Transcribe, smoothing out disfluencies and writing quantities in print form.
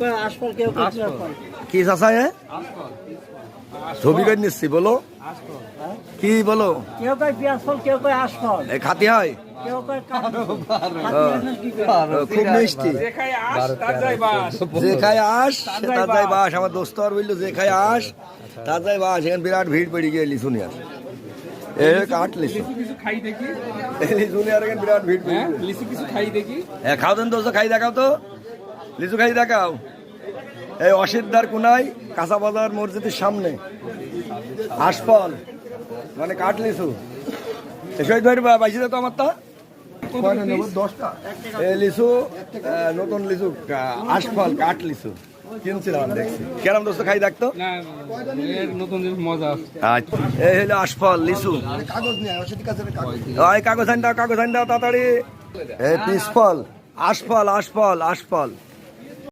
কয় আশফল, কেউ কয় আশফল। কি চাচা ছবি করে নিচ্ছি, বলো কি বলো? কেউ কয় পেঁয়াজ ফল, কেউ কয় আশফল, এই খাতি হয়, কেউ কয় খুব মিষ্টি। যে খায় আশ তার যাই বাস। আমার দোস্ত আর বললো যে খায় আশ তার যাই বাস। এখানে বিরাট ভিড় পড়ে গিয়ে লিচু নিয়ে আস। কাঠ লিচু লিচু নিয়ে আর এখানে বিরাট ভিড়। লিচু কিছু খাই দেখি। হ্যাঁ খাও দেন দোস্ত, খাই দেখাও তো, লিচু খাই দেখাও। এই অসিদ্ধার কোনায় কাঁচা বাজার মসজিদের সামনে আশফল মানে কাঠ লিচু। শহীদ ভাই বাইশে তো আমার তা 10টা লিচু, নতুন লিচু আশফল কাঠ লিচু কিনছিলাম, দেখছি কেরাম দোস্ত খাই দেখতো। আচ্ছা এই হলো আশফল লিচু। কাগজ আন দাও, কাগজ আন দাও তাড়াতাড়ি। এই পিসফল আশফল আশফল আশফল।